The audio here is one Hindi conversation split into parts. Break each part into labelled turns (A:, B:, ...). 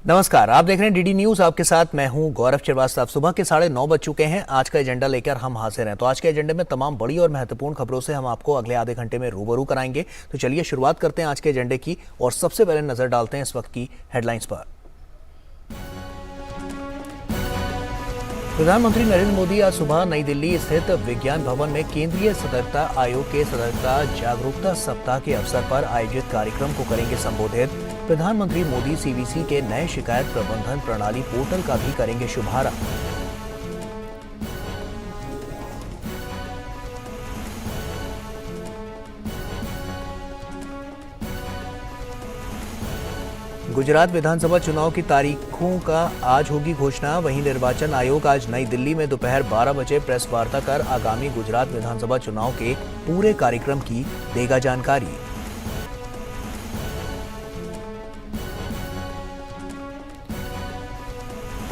A: नमस्कार, आप देख रहे हैं डीडी न्यूज। आपके साथ मैं हूं गौरव श्रीवास्तव। सुबह के 9:30 बज चुके हैं। आज का एजेंडा लेकर हम हाजिर हैं। तो आज के एजेंडे में तमाम बड़ी और महत्वपूर्ण खबरों से हम आपको अगले आधे घंटे में रूबरू कराएंगे। तो चलिए शुरुआत करते हैं आज के एजेंडे की और सबसे पहले नजर डालते हैं इस वक्त की हेडलाइंस पर। प्रधानमंत्री नरेंद्र मोदी आज सुबह नई दिल्ली स्थित विज्ञान भवन में केंद्रीय सतर्कता आयोग के सतर्कता जागरूकता सप्ताह के अवसर पर आयोजित कार्यक्रम को करेंगे संबोधित। प्रधानमंत्री मोदी सीवीसी के नए शिकायत प्रबंधन प्रणाली पोर्टल का भी करेंगे शुभारंभ। गुजरात विधानसभा चुनाव की तारीखों का आज होगी घोषणा। वहीं निर्वाचन आयोग आज नई दिल्ली में दोपहर 12 बजे प्रेस वार्ता कर आगामी गुजरात विधानसभा चुनाव के पूरे कार्यक्रम की देगा जानकारी।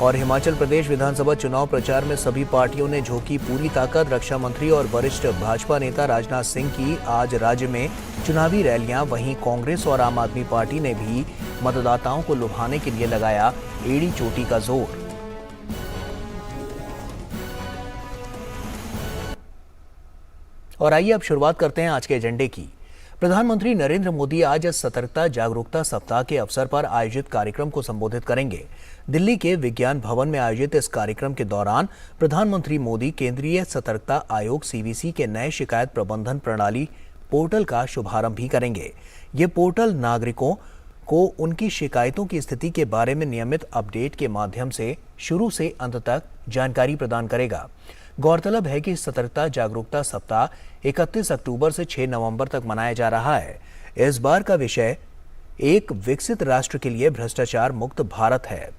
A: और हिमाचल प्रदेश विधानसभा चुनाव प्रचार में सभी पार्टियों ने झोंकी पूरी ताकत। रक्षा मंत्री और वरिष्ठ भाजपा नेता राजनाथ सिंह की आज राज्य में चुनावी रैलियां। वहीं कांग्रेस और आम आदमी पार्टी ने भी मतदाताओं को लुभाने के लिए लगाया एड़ी चोटी का जोर। और आइए अब शुरुआत करते हैं आज के एजेंडे की। प्रधानमंत्री नरेंद्र मोदी आज सतर्कता जागरूकता सप्ताह के अवसर पर आयोजित कार्यक्रम को संबोधित करेंगे। दिल्ली के विज्ञान भवन में आयोजित इस कार्यक्रम के दौरान प्रधानमंत्री मोदी केंद्रीय सतर्कता आयोग सीवीसी के नए शिकायत प्रबंधन प्रणाली पोर्टल का शुभारंभ भी करेंगे। ये पोर्टल नागरिकों को उनकी शिकायतों की स्थिति के बारे में नियमित अपडेट के माध्यम से शुरू से अंत तक जानकारी प्रदान करेगा। गौरतलब है कि सतर्कता जागरूकता सप्ताह 31 अक्टूबर से 6 नवंबर तक मनाया जा रहा है। इस बार का विषय एक विकसित राष्ट्र के लिए भ्रष्टाचार मुक्त भारत है।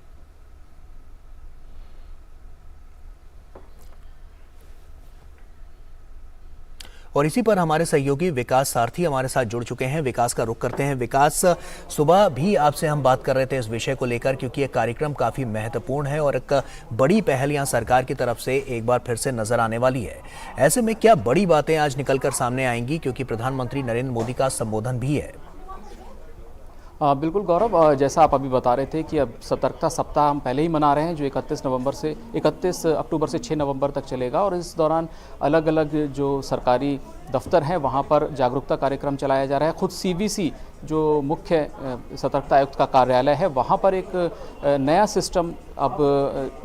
A: और इसी पर हमारे सहयोगी विकास सारथी हमारे साथ जुड़ चुके हैं। विकास का रुख करते हैं। विकास, सुबह भी आपसे हम बात कर रहे थे इस विषय को लेकर, क्योंकि ये कार्यक्रम काफ़ी महत्वपूर्ण है और एक बड़ी पहल यहाँ सरकार की तरफ से एक बार फिर से नजर आने वाली है। ऐसे में क्या बड़ी बातें आज निकलकर सामने आएंगी, क्योंकि प्रधानमंत्री नरेंद्र मोदी का संबोधन भी है?
B: बिल्कुल गौरव, जैसा आप अभी बता रहे थे कि अब सतर्कता सप्ताह हम पहले ही मना रहे हैं, जो 31 अक्टूबर से 6 नवंबर तक चलेगा। और इस दौरान अलग अलग जो सरकारी दफ्तर हैं वहाँ पर जागरूकता कार्यक्रम चलाया जा रहा है। खुद सीवीसी जो मुख्य सतर्कता आयुक्त का कार्यालय है वहाँ पर एक नया सिस्टम अब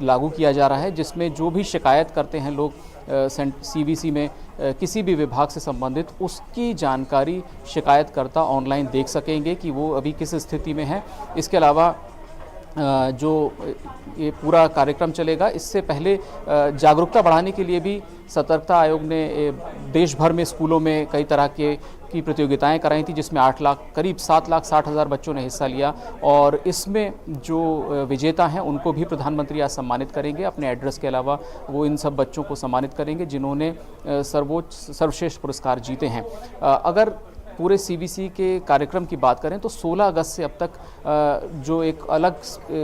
B: लागू किया जा रहा है, जिसमें जो भी शिकायत करते हैं लोग सीवीसी में किसी भी विभाग से संबंधित, उसकी जानकारी शिकायतकर्ता ऑनलाइन देख सकेंगे कि वो अभी किस स्थिति में है। इसके अलावा जो ये पूरा कार्यक्रम चलेगा, इससे पहले जागरूकता बढ़ाने के लिए भी सतर्कता आयोग ने देश भर में स्कूलों में कई तरह की प्रतियोगिताएं कराई थी, जिसमें करीब 7,60,000 बच्चों ने हिस्सा लिया। और इसमें जो विजेता हैं उनको भी प्रधानमंत्री आज सम्मानित करेंगे। अपने एड्रेस के अलावा वो इन सब बच्चों को सम्मानित करेंगे जिन्होंने सर्वश्रेष्ठ पुरस्कार जीते हैं। अगर पूरे सीवीसी के कार्यक्रम की बात करें तो 16 अगस्त से अब तक जो एक अलग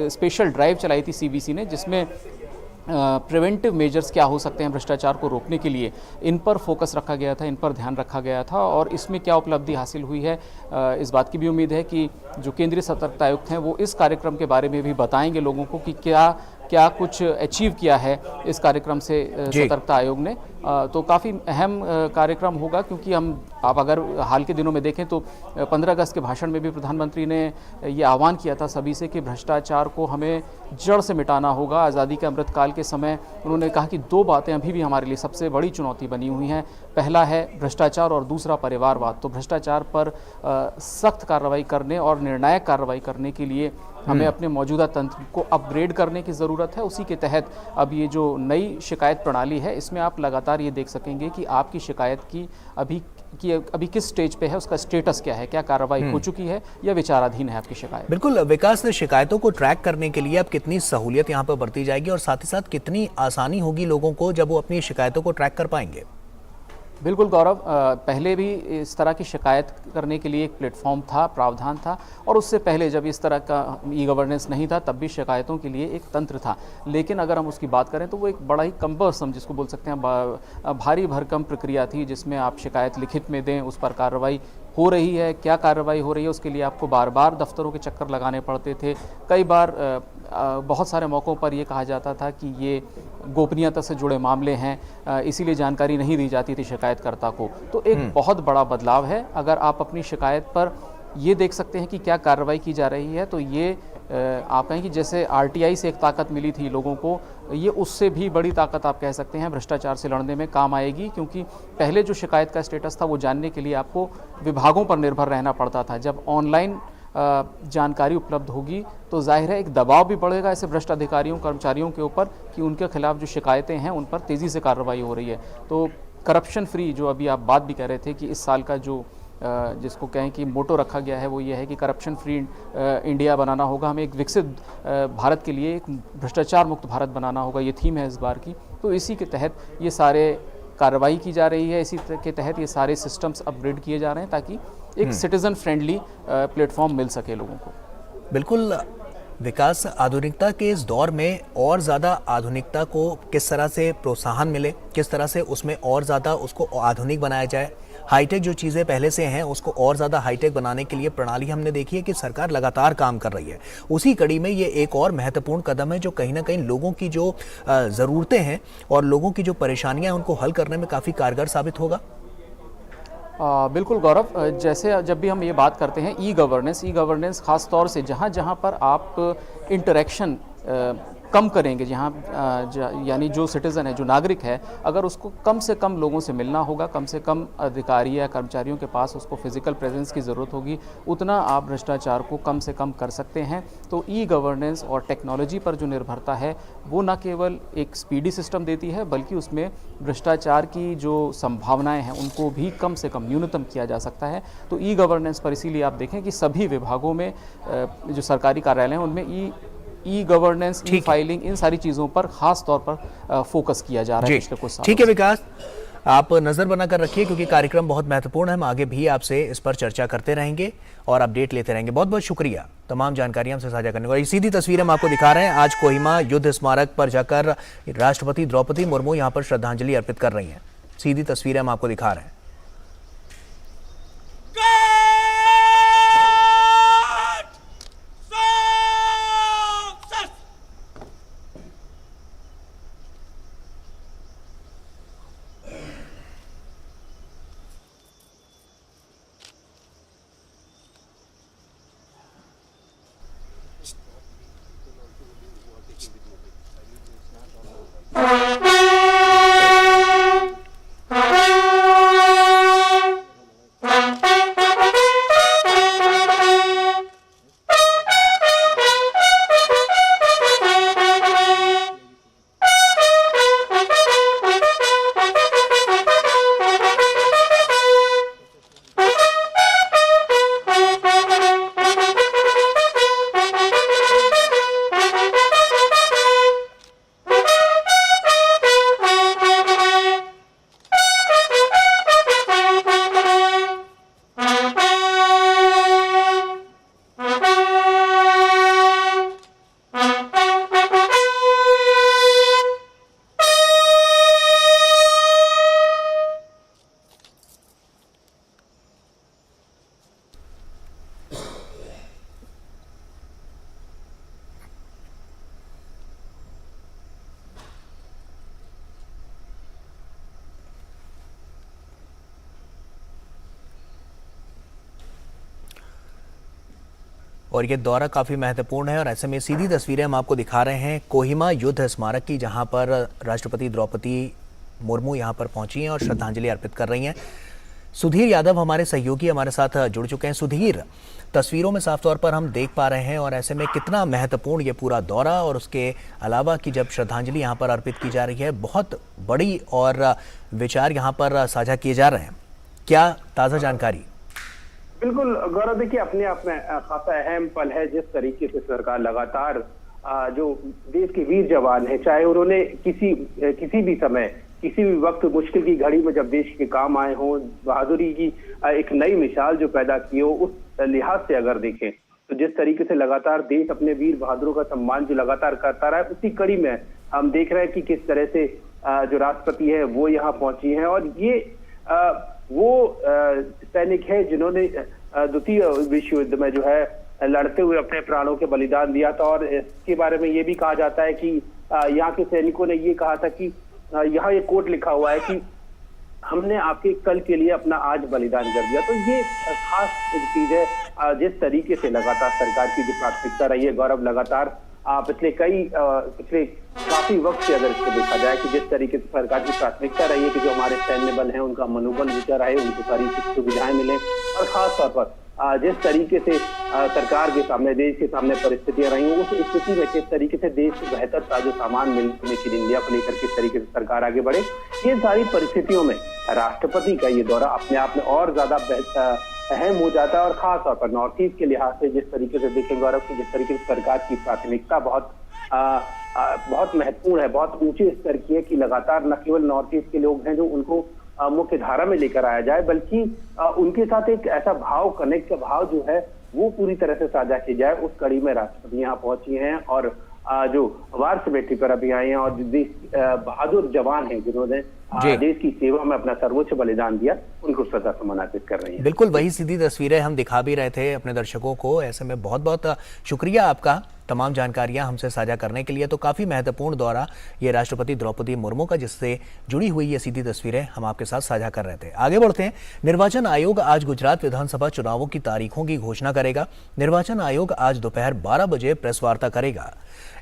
B: स्पेशल ड्राइव चलाई थी सीवीसी ने, जिसमें प्रिवेंटिव मेजर्स क्या हो सकते हैं भ्रष्टाचार को रोकने के लिए, इन पर फोकस रखा गया था, इन पर ध्यान रखा गया था। और इसमें क्या उपलब्धि हासिल हुई है, इस बात की भी उम्मीद है कि जो केंद्रीय सतर्कता आयुक्त हैं वो इस कार्यक्रम के बारे में भी बताएंगे लोगों को कि क्या कुछ अचीव किया है इस कार्यक्रम से सतर्कता आयोग ने। तो काफ़ी अहम कार्यक्रम होगा, क्योंकि आप अगर हाल के दिनों में देखें तो 15 अगस्त के भाषण में भी प्रधानमंत्री ने ये आह्वान किया था सभी से कि भ्रष्टाचार को हमें जड़ से मिटाना होगा। आज़ादी के अमृतकाल के समय उन्होंने कहा कि 2 बातें अभी भी हमारे लिए सबसे बड़ी चुनौती बनी हुई हैं। पहला है भ्रष्टाचार और दूसरा परिवारवाद। तो भ्रष्टाचार पर सख्त कार्रवाई करने और निर्णायक कार्रवाई करने के लिए हमें अपने मौजूदा तंत्र को अपग्रेड करने की ज़रूरत है। उसी के तहत अब ये जो नई शिकायत प्रणाली है, इसमें आप लगातार ये देख सकेंगे कि आपकी शिकायत की अभी किस स्टेज पे है, उसका स्टेटस क्या है, क्या कार्रवाई हो चुकी है या विचाराधीन है आपकी शिकायत।
A: बिल्कुल विकास, शिकायतों को ट्रैक करने के लिए अब कितनी सहूलियत यहाँ पर बरती जाएगी और साथ ही साथ कितनी आसानी होगी लोगों को जब वो अपनी शिकायतों को ट्रैक कर पाएंगे?
B: बिल्कुल गौरव, पहले भी इस तरह की शिकायत करने के लिए एक प्लेटफॉर्म था, प्रावधान था। और उससे पहले जब इस तरह का ई गवर्नेंस नहीं था तब भी शिकायतों के लिए एक तंत्र था। लेकिन अगर हम उसकी बात करें तो वो एक बड़ा ही कम्बरसम, जिसको बोल सकते हैं भारी भरकम प्रक्रिया थी, जिसमें आप शिकायत लिखित में दें, उस पर कार्रवाई हो रही है, क्या कार्रवाई हो रही है, उसके लिए आपको बार बार दफ्तरों के चक्कर लगाने पड़ते थे। कई बार बहुत सारे मौक़ों पर ये कहा जाता था कि ये गोपनीयता से जुड़े मामले हैं, इसीलिए जानकारी नहीं दी जाती थी शिकायतकर्ता को। तो एक बहुत बड़ा बदलाव है। अगर आप अपनी शिकायत पर ये देख सकते हैं कि क्या कार्रवाई की जा रही है, तो ये आप कहें कि जैसे आरटीआई से एक ताकत मिली थी लोगों को, ये उससे भी बड़ी ताकत आप कह सकते हैं भ्रष्टाचार से लड़ने में काम आएगी। क्योंकि पहले जो शिकायत का स्टेटस था वो जानने के लिए आपको विभागों पर निर्भर रहना पड़ता था। जब ऑनलाइन जानकारी उपलब्ध होगी तो जाहिर है एक दबाव भी बढ़ेगा ऐसे भ्रष्ट अधिकारियों कर्मचारियों के ऊपर कि उनके खिलाफ जो शिकायतें हैं उन पर तेज़ी से कार्रवाई हो रही है। तो करप्शन फ्री, जो अभी आप बात भी कह रहे थे कि इस साल का जो जिसको कहें कि मोटो रखा गया है, वो ये है कि करप्शन फ्री इंडिया बनाना होगा, हमें एक विकसित भारत के लिए एक भ्रष्टाचार मुक्त भारत बनाना होगा, ये थीम है इस बार की। तो इसी के तहत ये सारे कार्रवाई की जा रही है, इसी के तहत ये सारे सिस्टम्स अपग्रेड किए जा रहे हैं ताकि एक सिटीज़न फ्रेंडली प्लेटफॉर्म मिल सके लोगों को।
A: बिल्कुल विकास, आधुनिकता के इस दौर में और ज़्यादा आधुनिकता को किस तरह से प्रोत्साहन मिले, किस तरह से उसमें और ज़्यादा उसको आधुनिक बनाया जाए, हाईटेक जो चीज़ें पहले से हैं उसको और ज़्यादा हाईटेक बनाने के लिए प्रणाली हमने देखी है कि सरकार लगातार काम कर रही है। उसी कड़ी में ये एक और महत्वपूर्ण कदम है जो कहीं ना कहीं लोगों की जो ज़रूरतें हैं और लोगों की जो परेशानियां हैं उनको हल करने में काफ़ी कारगर साबित होगा।
B: बिल्कुल गौरव, जैसे जब भी हम ये बात करते हैं ई गवर्नेंस खास तौर से जहाँ जहाँ पर आप इंटरेक्शन कम करेंगे, यानी जो सिटीज़न है, जो नागरिक है, अगर उसको कम से कम लोगों से मिलना होगा, कम से कम अधिकारी या कर्मचारियों के पास उसको फिजिकल प्रेजेंस की ज़रूरत होगी, उतना आप भ्रष्टाचार को कम से कम कर सकते हैं। तो ई गवर्नेंस और टेक्नोलॉजी पर जो निर्भरता है वो न केवल एक स्पीडी सिस्टम देती है बल्कि उसमें भ्रष्टाचार की जो संभावनाएं हैं उनको भी कम से कम न्यूनतम किया जा सकता है। तो ई गवर्नेंस पर इसीलिए आप देखें कि सभी विभागों में जो सरकारी कार्यालय हैं उनमें ई गवर्नेंस, ई फाइलिंग, इन सारी चीज़ों पर खास तौर पर फोकस किया जा रहा है पिछले कुछ सालों से।
A: ठीक है विकास, आप नज़र बनाकर रखिए क्योंकि कार्यक्रम बहुत महत्वपूर्ण है। हम आगे भी आपसे इस पर चर्चा करते रहेंगे और अपडेट लेते रहेंगे। बहुत बहुत शुक्रिया तमाम जानकारी हमसे साझा करने को। ये सीधी तस्वीरें हम आपको दिखा रहे हैं। आज कोहिमा युद्ध स्मारक पर जाकर राष्ट्रपति द्रौपदी मुर्मू यहाँ पर श्रद्धांजलि अर्पित कर रही हैं। सीधी तस्वीरें हम आपको दिखा रहे हैं। और ये दौरा काफ़ी महत्वपूर्ण है और ऐसे में सीधी तस्वीरें हम आपको दिखा रहे हैं कोहिमा युद्ध स्मारक की, जहां पर राष्ट्रपति द्रौपदी मुर्मू यहां पर पहुंची हैं और श्रद्धांजलि अर्पित कर रही हैं। सुधीर यादव हमारे सहयोगी हमारे साथ जुड़ चुके हैं। सुधीर, तस्वीरों में साफ तौर पर हम देख पा रहे हैं और ऐसे में कितना महत्वपूर्ण ये पूरा दौरा और उसके अलावा कि जब श्रद्धांजलि यहाँ पर अर्पित की जा रही है, बहुत बड़ी और विचार यहाँ पर साझा किए जा रहे हैं, क्या ताज़ा जानकारी?
C: बिल्कुल गौरव, देखिए अपने आप में खासा अहम पल है। जिस तरीके से सरकार लगातार जो देश के वीर जवान हैं, चाहे उन्होंने किसी भी समय, किसी भी वक्त मुश्किल की घड़ी में जब देश के काम आए हों, बहादुरी की एक नई मिसाल जो पैदा की हो, उस लिहाज से अगर देखें तो जिस तरीके से लगातार देश अपने वीर बहादुरों का सम्मान जो लगातार करता रहा है, उसी कड़ी में हम देख रहे हैं कि किस तरह से जो राष्ट्रपति है वो यहाँ पहुंची है। और ये वो सैनिक है जिन्होंने द्वितीय विश्व युद्ध में जो है लड़ते हुए अपने प्राणों के बलिदान दिया था। और इसके बारे में ये भी कहा जाता है कि यहाँ के सैनिकों ने ये कहा था कि यहाँ ये कोट लिखा हुआ है कि हमने आपके कल के लिए अपना आज बलिदान कर दिया। तो ये खास चीज है। जिस तरीके से लगातार सरकार की जो प्राथमिकता रही है गौरव, लगातार पिछले काफी वक्त से अगर इसको देखा जाए कि जिस तरीके से सरकार की प्राथमिकता रही है कि जो हमारे सैन्य बल हैं उनका मनोबल ऊंचा रहे, उनको सारी सुविधाएं मिले, और खास तौर पर जिस तरीके से सरकार के सामने, देश के सामने परिस्थितियां रही, उस स्थिति में किस तरीके से देश को बेहतर साजो सामान मिलने की इंडिया को लेकर किस तरीके से सरकार आगे बढ़े, ये सारी परिस्थितियों में राष्ट्रपति का ये दौरा अपने आप में और ज्यादा अहम हो जाता है। और खास तौर पर नॉर्थ ईस्ट के लिहाज से जिस तरीके से देखें गौरव की, जिस तरीके से सरकार की प्राथमिकता बहुत महत्वपूर्ण है, बहुत ऊंचे स्तर की है कि लगातार न केवल नॉर्थ ईस्ट के लोग हैं जो उनको मुख्य धारा में लेकर आया जाए, बल्कि उनके साथ एक ऐसा भाव, कनेक्ट का भाव जो है वो पूरी तरह से साझा की जाए। उस कड़ी में राष्ट्रपति यहाँ पहुंची हैं और जो वार समेटी पर अभी आए हैं, और बहादुर जवान हैं जिन्होंने देश की सेवा में अपना सर्वोच्च बलिदान दिया, उनको श्रद्धा सुमन अर्पित कर रही हैं।
A: बिल्कुल वही सीधी तस्वीरें हम दिखा भी रहे थे अपने दर्शकों को। ऐसे में बहुत बहुत शुक्रिया आपका तमाम जानकारियां हमसे साझा करने के लिए। तो काफ़ी महत्वपूर्ण दौरा ये राष्ट्रपति द्रौपदी मुर्मू का, जिससे जुड़ी हुई ये सीधी तस्वीरें हम आपके साथ साझा कर रहे थे। आगे बढ़ते हैं। निर्वाचन आयोग आज गुजरात विधानसभा चुनावों की तारीखों की घोषणा करेगा। निर्वाचन आयोग आज दोपहर 12 बजे प्रेस वार्ता करेगा।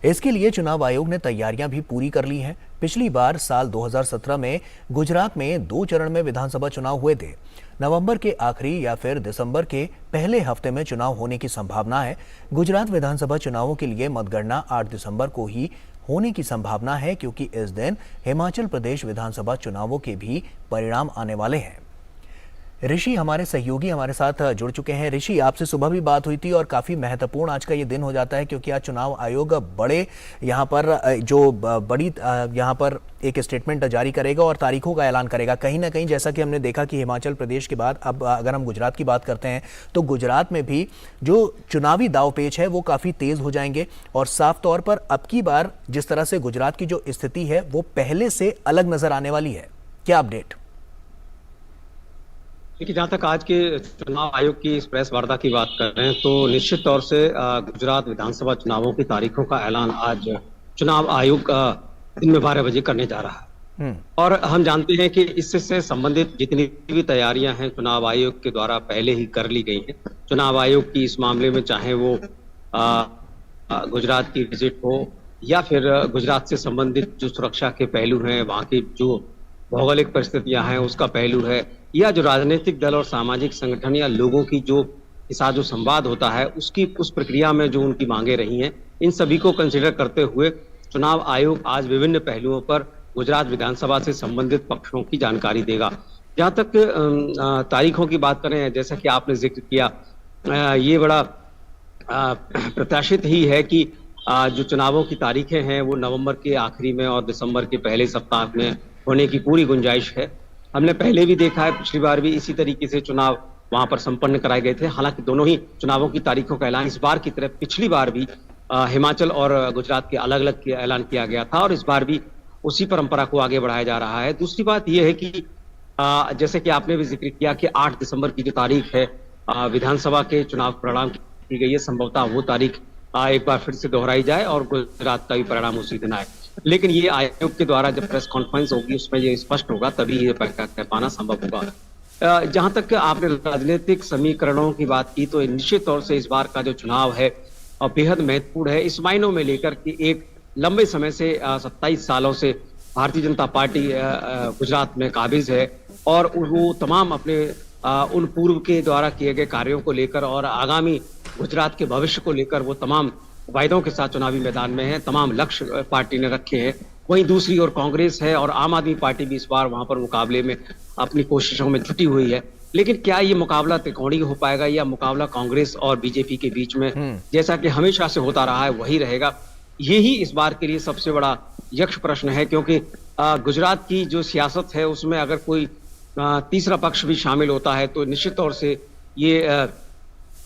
A: इसके लिए चुनाव आयोग ने तैयारियां भी पूरी कर ली हैं। पिछली बार साल 2017 में गुजरात में 2 चरण में विधानसभा चुनाव हुए थे। नवंबर के आखिरी या फिर दिसंबर के पहले हफ्ते में चुनाव होने की संभावना है। गुजरात विधानसभा चुनावों के लिए मतगणना 8 दिसंबर को ही होने की संभावना है, क्योंकि इस दिन हिमाचल प्रदेश विधानसभा चुनावों के भी परिणाम आने वाले हैं। ऋषि हमारे सहयोगी हमारे साथ जुड़ चुके हैं। ऋषि, आपसे सुबह भी बात हुई थी और काफ़ी महत्वपूर्ण आज का ये दिन हो जाता है, क्योंकि आज चुनाव आयोग बड़ी यहाँ पर एक स्टेटमेंट जारी करेगा और तारीखों का ऐलान करेगा। कहीं ना कहीं जैसा कि हमने देखा कि हिमाचल प्रदेश के बाद अब अगर हम गुजरात की बात करते हैं तो गुजरात में भी जो चुनावी दावपेच है वो काफ़ी तेज़ हो जाएंगे। और साफ तौर पर अब की बार जिस तरह से गुजरात की जो स्थिति है वो पहले से अलग नज़र आने वाली है। क्या अपडेट?
D: देखिए, जहाँ तक आज के चुनाव आयोग की इस प्रेस वार्ता की बात कर रहे हैं तो निश्चित तौर से गुजरात विधानसभा चुनावों की तारीखों का ऐलान आज चुनाव आयोग दिन में 12 बजे करने जा रहा है। और हम जानते हैं कि इससे संबंधित जितनी भी तैयारियां हैं चुनाव आयोग के द्वारा पहले ही कर ली गई हैं। चुनाव आयोग की इस मामले में चाहे वो गुजरात की विजिट हो या फिर गुजरात से संबंधित जो सुरक्षा के पहलू हैं, वहाँ की जो भौगोलिक परिस्थितियां हैं उसका पहलू है, या जो राजनीतिक दल और सामाजिक संगठन या लोगों की जो के साथ जो संवाद होता है उस प्रक्रिया में जो उनकी मांगे रही हैं, इन सभी को कंसिडर करते हुए चुनाव आयोग आज विभिन्न पहलुओं पर गुजरात विधानसभा से संबंधित पक्षों की जानकारी देगा। जहां तक तारीखों की बात करें, जैसा कि आपने जिक्र किया, ये बड़ा प्रत्याशित ही है कि जो चुनावों की तारीखें हैं वो नवंबर के आखिरी में और दिसंबर के पहले सप्ताह में होने की पूरी गुंजाइश है। हमने पहले भी देखा है, पिछली बार भी इसी तरीके से चुनाव वहां पर संपन्न कराए गए थे। हालांकि दोनों ही चुनावों की तारीखों का ऐलान इस बार की तरह पिछली बार भी हिमाचल और गुजरात के अलग अलग ऐलान किया गया था और इस बार भी उसी परंपरा को आगे बढ़ाया जा रहा है। दूसरी बात यह है कि जैसे कि आपने भी जिक्र किया कि 8 दिसंबर की जो तारीख है विधानसभा के चुनाव परिणाम की गई है, संभवतः वो तारीख एक बार फिर से दोहराई जाए और गुजरात का भी परिणाम उसी दिन आए। लेकिन ये आयोग के द्वारा जब प्रेस कॉन्फ्रेंस होगी उसमें ये स्पष्ट होगा, तभी ये कह पाना संभव होगा। जहां तक आपने राजनीतिक समीकरणों की बात की तो निश्चित तौर से इस बार का जो चुनाव है बेहद महत्वपूर्ण है, इस मायनों में लेकर कि एक लंबे समय से 27 सालों से भारतीय जनता पार्टी गुजरात में काबिज है और वो तमाम अपने उन पूर्व के द्वारा किए गए कार्यों को लेकर और आगामी गुजरात के भविष्य को लेकर वो तमाम वायदों के साथ चुनावी मैदान में है, तमाम लक्ष्य पार्टी ने रखे हैं। वहीं दूसरी ओर कांग्रेस है और आम आदमी पार्टी भी इस बार वहां पर मुकाबले में अपनी कोशिशों में जुटी हुई है। लेकिन क्या ये मुकाबला त्रिकोणीय हो पाएगा या मुकाबला कांग्रेस और बीजेपी के बीच में जैसा कि हमेशा से होता रहा है वही रहेगा, यही इस बार के लिए सबसे बड़ा यक्ष प्रश्न है। क्योंकि गुजरात की जो सियासत है उसमें अगर कोई तीसरा पक्ष भी शामिल होता है तो निश्चित तौर से ये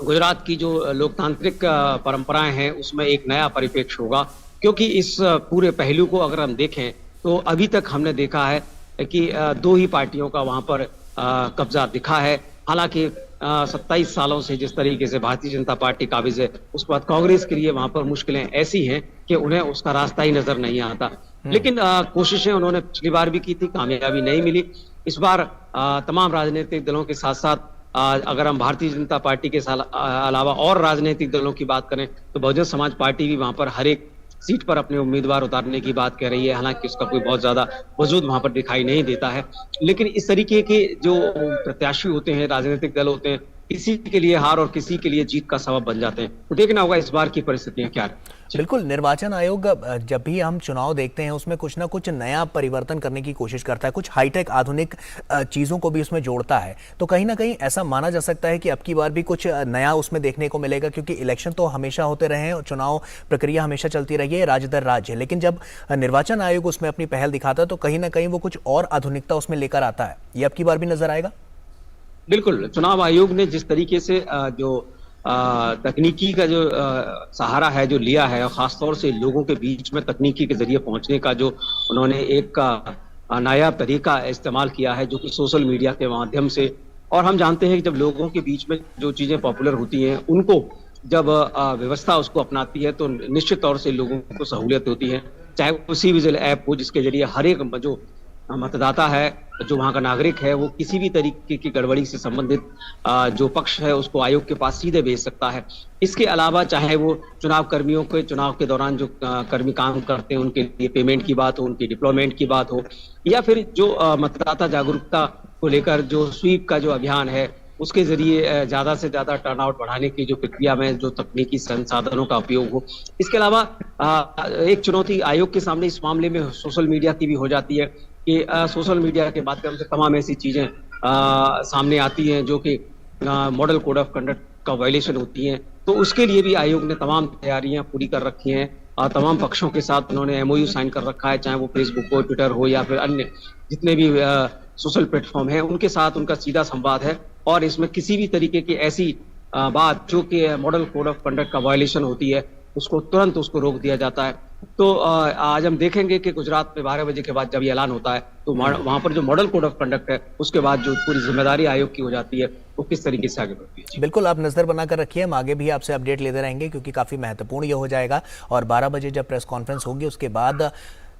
D: गुजरात की जो लोकतांत्रिक परंपराएं हैं उसमें एक नया परिप्रेक्ष्य होगा। क्योंकि इस पूरे पहलू को अगर हम देखें तो अभी तक हमने देखा है कि 2 ही पार्टियों का वहां पर कब्जा दिखा है। हालांकि 27 सालों से जिस तरीके से भारतीय जनता पार्टी काबिज है, उसके बाद कांग्रेस के लिए वहां पर मुश्किलें ऐसी हैं कि उन्हें उसका रास्ता ही नजर नहीं आता। लेकिन कोशिशें उन्होंने पिछली बार भी की थी, कामयाबी नहीं मिली। इस बार तमाम राजनीतिक दलों के साथ साथ अगर हम भारतीय जनता पार्टी के अलावा और राजनीतिक दलों की बात करें तो बहुजन समाज पार्टी भी वहां पर हर एक सीट पर अपने उम्मीदवार उतारने की बात कह रही है। हालांकि उसका कोई बहुत ज्यादा वजूद वहां पर दिखाई नहीं देता है, लेकिन इस तरीके के जो प्रत्याशी होते हैं, राजनीतिक दल होते हैं, किसी के लिए हार और किसी के लिए जीत का सबब बन जाते हैं। तो देखना होगा इस बार की परिस्थितियां क्या है।
A: बिल्कुल, निर्वाचन आयोग जब भी हम चुनाव देखते हैं उसमें कुछ ना कुछ नया परिवर्तन करने की कोशिश करता है, कुछ हाईटेक आधुनिक चीज़ों को भी उसमें जोड़ता है। तो कहीं ना कहीं ऐसा माना जा सकता है कि अब की बार भी कुछ नया उसमें देखने को मिलेगा, क्योंकि इलेक्शन तो हमेशा होते रहे हैं और चुनाव प्रक्रिया हमेशा चलती रही है राज्य दर राज्य, लेकिन जब निर्वाचन आयोग उसमें अपनी पहल दिखाता है तो कहीं ना कहीं वो कुछ और आधुनिकता उसमें लेकर आता है। ये अब की बार भी नजर आएगा।
D: बिल्कुल, चुनाव आयोग ने जिस तरीके से जो तकनीकी का जो सहारा है जो लिया है, और खासतौर से लोगों के बीच में तकनीकी के जरिए पहुंचने का जो उन्होंने एक नायाब तरीका इस्तेमाल किया है, जो कि सोशल मीडिया के माध्यम से। और हम जानते हैं कि जब लोगों के बीच में जो चीजें पॉपुलर होती हैं, उनको जब व्यवस्था उसको अपनाती है तो निश्चित तौर से लोगों को सहूलियत होती है। चाहे वो सी विजिल ऐप हो, जिसके जरिए हर एक जो मतदाता है, जो वहां का नागरिक है, वो किसी भी तरीके की गड़बड़ी से संबंधित जो पक्ष है उसको आयोग के पास सीधे भेज सकता है। इसके अलावा चाहे वो चुनाव कर्मियों के चुनाव के दौरान जो कर्मी काम करते हैं उनके लिए पेमेंट की बात हो, उनकी डिप्लॉयमेंट की बात हो, या फिर जो मतदाता जागरूकता को लेकर जो स्वीप का जो अभियान है उसके जरिए ज्यादा से ज्यादा टर्नआउट बढ़ाने की जो प्रक्रिया में जो तकनीकी संसाधनों का उपयोग हो। इसके अलावा एक चुनौती आयोग के सामने इस मामले में सोशल मीडिया की भी हो जाती है कि सोशल मीडिया के माध्यम से तमाम ऐसी चीजें सामने आती हैं जो कि मॉडल कोड ऑफ कंडक्ट का वायलेशन होती हैं। तो उसके लिए भी आयोग ने तमाम तैयारियां पूरी कर रखी हैं और तमाम पक्षों के साथ उन्होंने एमओयू साइन कर रखा है, चाहे वो फेसबुक हो, ट्विटर हो, या फिर अन्य जितने भी सोशल प्लेटफॉर्म है, उनके साथ उनका सीधा संवाद है। और इसमें किसी भी तरीके की ऐसी बात जो कि मॉडल कोड ऑफ कंडक्ट का वायलेशन होती है, उसको तुरंत उसको रोक दिया जाता है। तो आज हम देखेंगे कि गुजरात में 12 बजे के बाद जब ये ऐलान होता है तो वहां पर जो मॉडल कोड ऑफ कंडक्ट है उसके बाद जो पूरी जिम्मेदारी आयोग की हो जाती है वो किस तरीके से आगे बढ़ती है।
A: बिल्कुल, आप नजर बनाकर रखिए, हम आगे भी आपसे अपडेट लेते रहेंगे क्योंकि काफी महत्वपूर्ण ये हो जाएगा। और 12 बजे जब प्रेस कॉन्फ्रेंस होगी उसके बाद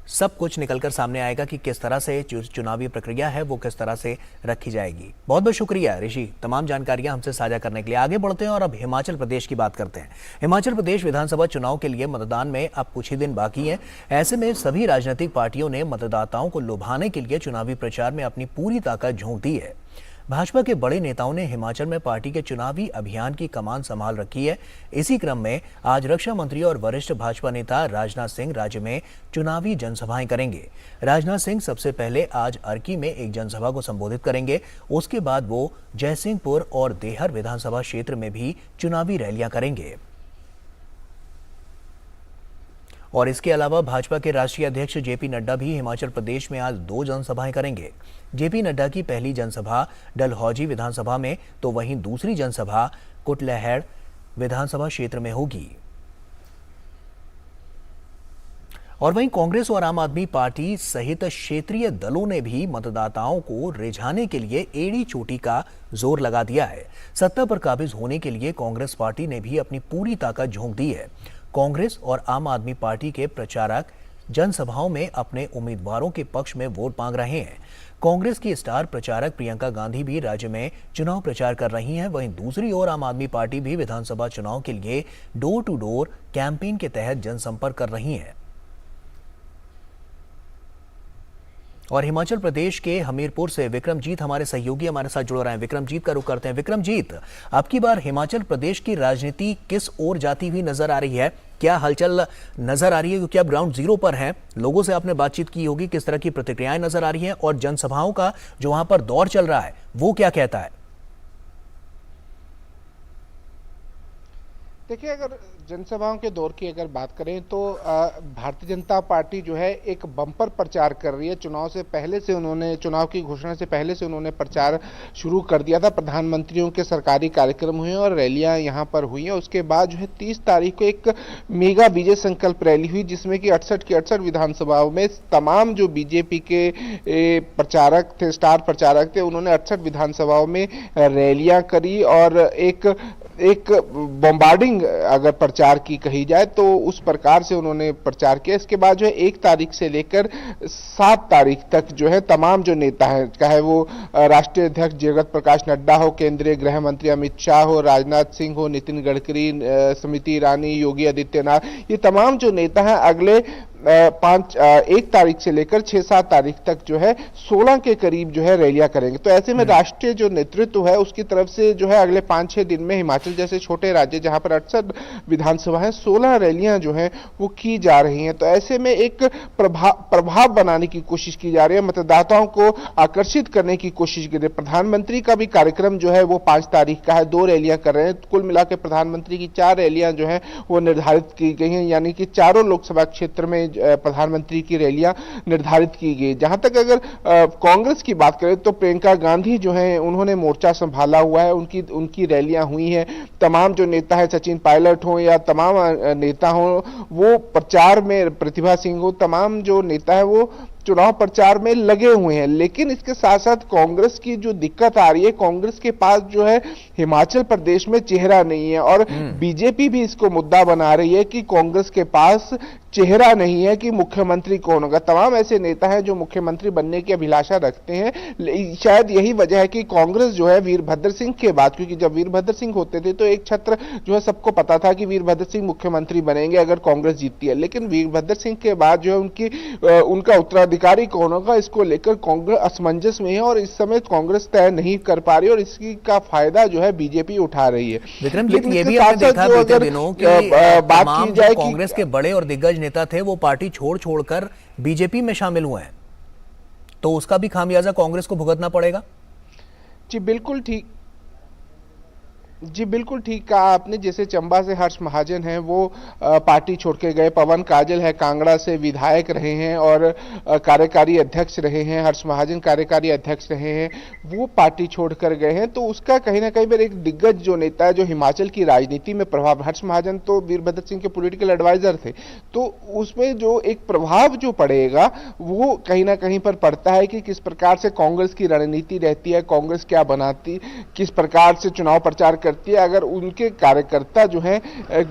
A: सब कुछ निकलकर सामने आएगा कि किस तरह से चुनावी प्रक्रिया है वो किस तरह से रखी जाएगी। बहुत बहुत शुक्रिया ऋषि, तमाम जानकारियां हमसे साझा करने के लिए। आगे बढ़ते हैं और अब हिमाचल प्रदेश की बात करते हैं। हिमाचल प्रदेश विधानसभा चुनाव के लिए मतदान में अब कुछ ही दिन बाकी हैं। ऐसे में सभी राजनीतिक पार्टियों ने मतदाताओं को लुभाने के लिए चुनावी प्रचार में अपनी पूरी ताकत झोंक दी है। भाजपा के बड़े नेताओं ने हिमाचल में पार्टी के चुनावी अभियान की कमान संभाल रखी है। इसी क्रम में आज रक्षा मंत्री और वरिष्ठ भाजपा नेता राजनाथ सिंह राज्य में चुनावी जनसभाएं करेंगे। राजनाथ सिंह सबसे पहले आज अर्की में एक जनसभा को संबोधित करेंगे। उसके बाद वो जयसिंहपुर और देहर विधानसभा क्षेत्र में भी चुनावी रैलियां करेंगे। और इसके अलावा भाजपा के राष्ट्रीय अध्यक्ष जेपी नड्डा भी हिमाचल प्रदेश में आज 2 जनसभाएं करेंगे। जेपी नड्डा की पहली जनसभा डलहौजी विधानसभा में तो वहीं दूसरी जनसभा कुटलैहड़ विधानसभा क्षेत्र में होगी। और वहीं कांग्रेस और आम आदमी पार्टी सहित क्षेत्रीय दलों ने भी मतदाताओं को रिझाने के लिए एड़ी चोटी का जोर लगा दिया है। सत्ता पर काबिज होने के लिए कांग्रेस पार्टी ने भी अपनी पूरी ताकत झोंक दी है। कांग्रेस और आम आदमी पार्टी के प्रचारक जनसभाओं में अपने उम्मीदवारों के पक्ष में वोट मांग रहे हैं। कांग्रेस की स्टार प्रचारक प्रियंका गांधी भी राज्य में चुनाव प्रचार कर रही हैं। वहीं दूसरी ओर आम आदमी पार्टी भी विधानसभा चुनाव के लिए डोर टू डोर कैंपेन के तहत जनसंपर्क कर रही है। और हिमाचल प्रदेश के हमीरपुर से विक्रमजीत हमारे सहयोगी हमारे साथ जुड़ रहे हैं। विक्रमजीत का रुख करते हैं। विक्रमजीत, अब की बार हिमाचल प्रदेश की राजनीति किस ओर जाती हुई नजर आ रही है? क्या हलचल नजर आ रही है? क्योंकि आप ग्राउंड जीरो पर हैं, लोगों से आपने बातचीत की होगी, किस तरह की प्रतिक्रियाएं नजर आ रही हैं और जनसभाओं का जो वहां पर दौर चल रहा है वो क्या कहता है?
E: देखिए, अगर जनसभाओं के दौर की अगर बात करें तो भारतीय जनता पार्टी जो है एक बम्पर प्रचार कर रही है। चुनाव की घोषणा से पहले से उन्होंने प्रचार शुरू कर दिया था। प्रधानमंत्रियों के सरकारी कार्यक्रम हुए और रैलियां यहां पर हुई हैं। उसके बाद जो है 30 तारीख को एक मेगा विजय संकल्प रैली हुई, जिसमें कि 68 की 68 विधानसभाओं में तमाम जो बीजेपी के प्रचारक थे, स्टार प्रचारक थे, उन्होंने 68 विधानसभाओं में रैलियां करी और एक बॉम्बार्डिंग अगर प्रचार की कही जाए तो उस प्रकार से उन्होंने प्रचार किया। इसके बाद जो है 1 तारीख से लेकर 7 तारीख तक जो है तमाम जो नेता हैं, चाहे वो राष्ट्रीय अध्यक्ष जगत प्रकाश नड्डा हो, केंद्रीय गृह मंत्री अमित शाह हो, राजनाथ सिंह हो, नितिन गडकरी, स्मृति ईरानी, योगी आदित्यनाथ, ये तमाम जो नेता हैं अगले 1 तारीख से लेकर 6-7 तारीख तक जो है 16 के करीब जो है रैलियां करेंगे। तो ऐसे में राष्ट्रीय जो नेतृत्व है उसकी तरफ से जो है अगले 5-6 दिन में हिमाचल जैसे छोटे राज्य जहां पर 68 विधानसभा है, 16 रैलियां जो है वो की जा रही हैं। तो ऐसे में एक प्रभाव बनाने की कोशिश की जा रही है, मतदाताओं को आकर्षित करने की कोशिश की जा रही है। प्रधानमंत्री का भी कार्यक्रम जो है वो 5 तारीख का है, 2 रैलियां कर रहे हैं। कुल मिलाकर प्रधानमंत्री की 4 रैलियां जो है वो निर्धारित की गई हैं, यानी कि चारों लोकसभा क्षेत्र में प्रधानमंत्री की रैलियां निर्धारित की गई। जहां तक अगर कांग्रेस की बात करें तो प्रियंका गांधी जो है उन्होंने मोर्चा संभाला हुआ है, उनकी रैलियां हुई हैं। तमाम जो नेता है, सचिन पायलट हो या तमाम नेता हो, वो प्रचार में, प्रतिभा सिंह हो, तमाम जो नेता है वो चुनाव प्रचार में लगे हुए हैं। लेकिन इसके साथ साथ कांग्रेस की जो दिक्कत आ रही है, कांग्रेस के पास जो है हिमाचल प्रदेश में चेहरा नहीं है और बीजेपी भी इसको मुद्दा बना रही है कि कांग्रेस के पास चेहरा नहीं है कि मुख्यमंत्री कौन होगा। तमाम ऐसे नेता हैं जो मुख्यमंत्री बनने की अभिलाषा रखते हैं। शायद यही वजह है कि कांग्रेस जो है वीरभद्र सिंह के बाद, क्योंकि जब वीरभद्र सिंह होते थे तो एक छत्र जो है सबको पता था कि वीरभद्र सिंह मुख्यमंत्री बनेंगे अगर कांग्रेस जीतती है। लेकिन वीरभद्र सिंह के बाद जो है उनका उत्तराधिकारी कौन होगा, इसको लेकर कांग्रेस असमंजस में है और इस समय कांग्रेस तय नहीं कर पा रही और इसकी का फायदा जो है बीजेपी उठा रही है।
A: विक्रमजीत, ये भी आपने देखा बीते दिनों कि तमाम जो कांग्रेस के बड़े और दिग्गज नेता थे वो पार्टी छोड़कर बीजेपी में शामिल हुए हैं, तो उसका भी खामियाजा कांग्रेस को भुगतना पड़ेगा।
E: जी बिल्कुल ठीक कहा आपने। जैसे चंबा से हर्ष महाजन हैं, वो पार्टी छोड़ के गए। पवन काजल है, कांगड़ा से विधायक रहे हैं और कार्यकारी अध्यक्ष रहे हैं। हर्ष महाजन कार्यकारी अध्यक्ष रहे हैं, वो पार्टी छोड़कर गए हैं। तो उसका कहीं ना कहीं पर एक दिग्गज जो नेता है, जो हिमाचल की राजनीति में प्रभाव, हर्ष महाजन तो वीरभद्र सिंह के पॉलिटिकल एडवाइजर थे, तो उसमें जो एक प्रभाव जो पड़ेगा वो कहीं ना कहीं पर पड़ता है कि किस प्रकार से कांग्रेस की रणनीति रहती है, कांग्रेस क्या बनाती, किस प्रकार से चुनाव प्रचार करती है। अगर उनके कार्यकर्ता जो हैं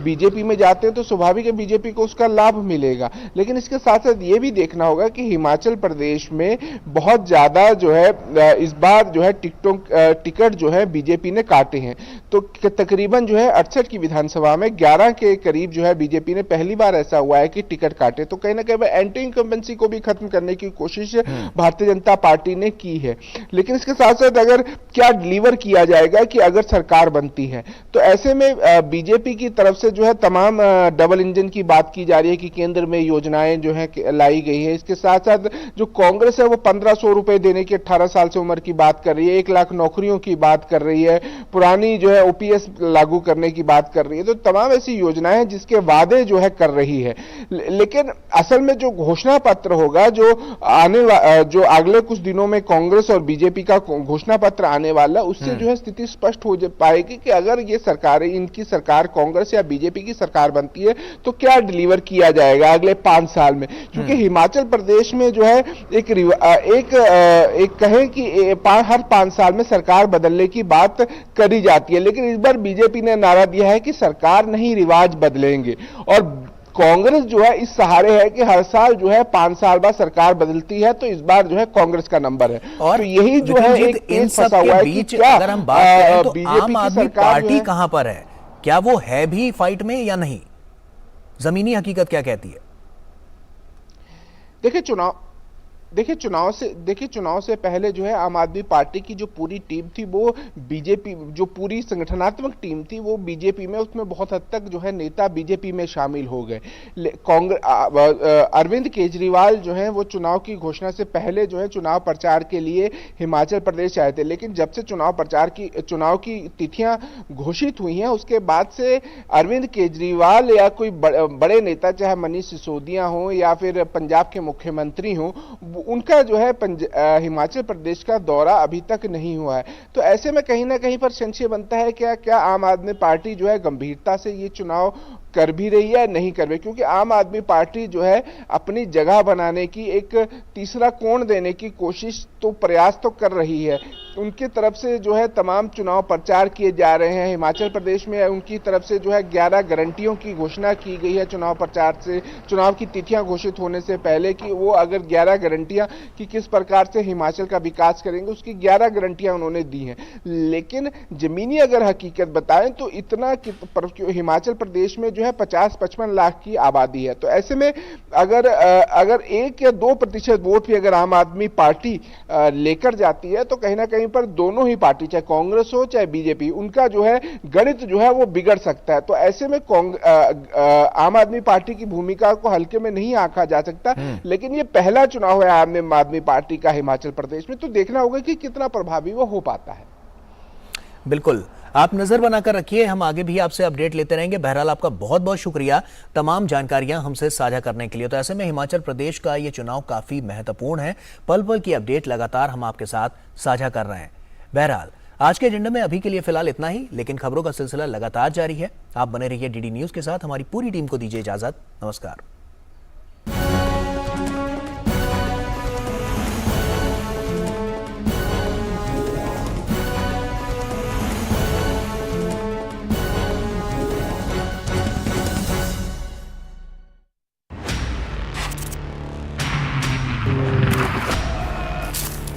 E: बीजेपी में जाते हैं तो स्वाभाविक है बीजेपी को उसका लाभ मिलेगा। लेकिन इसके साथ साथ ये भी देखना होगा कि हिमाचल प्रदेश में बहुत ज्यादा जो है इस बार जो है टिकट जो है बीजेपी ने काटे हैं। तो तकरीबन जो है 68 की विधानसभा में 11 के करीब जो है बीजेपी ने पहली बार ऐसा हुआ है कि टिकट काटे। तो कहीं ना कहीं एंटी इनकम्बेंसी को भी खत्म करने की कोशिश भारतीय जनता पार्टी ने की है। लेकिन इसके साथ साथ अगर क्या डिलीवर किया जाएगा कि अगर सरकार बनती है, तो ऐसे में बीजेपी की तरफ से जो है तमाम डबल इंजन की बात की जा रही है कि केंद्र में योजनाएं जो है लाई गई है। इसके साथ साथ जो कांग्रेस है वो 1500 रुपए देने की 18 साल से उम्र की बात कर रही है, 1 लाख नौकरियों की बात कर रही है, पुरानी जो है ओपीएस लागू करने की बात कर रही है। तो तमाम ऐसी योजनाएं हैं जिसके वादे जो है कर रही है। लेकिन असल में जो घोषणा पत्र होगा, जो अगले कुछ दिनों में कांग्रेस और बीजेपी का घोषणा पत्र आने वाला, उससे जो है स्थिति स्पष्ट हो पाएगी कि अगर ये सरकार, इनकी सरकार कांग्रेस या बीजेपी की सरकार बनती है तो क्या डिलीवर किया जाएगा अगले 5 साल में। क्योंकि हिमाचल प्रदेश में जो है एक कहें कि हर 5 साल में सरकार बदलने की बात करी जाती है, लेकिन इस बार बीजेपी ने नारा दिया है कि सरकार नहीं, रिवाज बदलेंगे। और कांग्रेस जो है इस सहारे है कि हर साल जो है 5 साल बाद सरकार बदलती है, तो इस बार जो है कांग्रेस का नंबर है। और तो यही जो है एक
A: इन सब के बीच अगर हम बात करें तो आम आदमी पार्टी कहां पर है, क्या वो है भी फाइट में या नहीं? जमीनी हकीकत क्या कहती है?
E: देखिए, देखिए चुनाव से पहले जो है आम आदमी पार्टी की जो पूरी टीम थी वो बीजेपी, जो पूरी संगठनात्मक टीम थी वो बीजेपी में, उसमें बहुत हद तक जो है नेता बीजेपी में शामिल हो गए। कांग्रेस अरविंद केजरीवाल जो है वो चुनाव की घोषणा से पहले जो है चुनाव प्रचार के लिए हिमाचल प्रदेश आए थे, लेकिन जब से चुनाव की तिथियां घोषित हुई हैं उसके बाद से अरविंद केजरीवाल या कोई बड़े नेता, चाहे मनीष सिसोदिया हो या फिर पंजाब के मुख्यमंत्री हो, उनका जो है हिमाचल प्रदेश का दौरा अभी तक नहीं हुआ है। तो ऐसे में कहीं ना कहीं पर संशय बनता है क्या आम आदमी पार्टी जो है गंभीरता से ये चुनाव कर भी रही है, नहीं कर रही, क्योंकि आम आदमी पार्टी जो है अपनी जगह बनाने की, एक तीसरा कोण देने की कोशिश तो, प्रयास तो कर रही है। उनकी तरफ से जो है तमाम चुनाव प्रचार किए जा रहे हैं। हिमाचल प्रदेश में उनकी तरफ से जो है 11 गारंटियों की घोषणा की गई है चुनाव प्रचार से, चुनाव की तिथियां घोषित होने से पहले, कि वो अगर 11 गारंटियां कि किस प्रकार से हिमाचल का विकास करेंगे, उसकी 11 गारंटियां उन्होंने दी हैं। लेकिन जमीनी अगर हकीकत बताएं तो इतना हिमाचल प्रदेश में जो है 50-55 लाख की आबादी है। तो ऐसे में अगर 1 या 2% वोट भी अगर आम आदमी पार्टी लेकर जाती है तो कहीं ना कहीं पर दोनों ही पार्टी, चाहे कांग्रेस हो चाहे बीजेपी, उनका जो है गणित जो है वो बिगड़ सकता है। तो ऐसे में आम आदमी पार्टी की भूमिका को हल्के में नहीं आंका जा सकता। लेकिन ये पहला चुनाव है आम आदमी पार्टी का हिमाचल प्रदेश में, तो देखना होगा कि कितना प्रभावी वो हो पाता है।
A: बिल्कुल, आप नजर बनाकर रखिए, हम आगे भी आपसे अपडेट लेते रहेंगे। बहरहाल आपका बहुत बहुत शुक्रिया तमाम जानकारियां हमसे साझा करने के लिए। तो ऐसे में हिमाचल प्रदेश का ये चुनाव काफी महत्वपूर्ण है, पल पल की अपडेट लगातार हम आपके साथ साझा कर रहे हैं। बहरहाल आज के एजेंडा में अभी के लिए फिलहाल इतना ही, लेकिन खबरों का सिलसिला लगातार जारी है। आप बने रहिए डीडी न्यूज के साथ। हमारी पूरी टीम को दीजिए इजाजत। नमस्कार।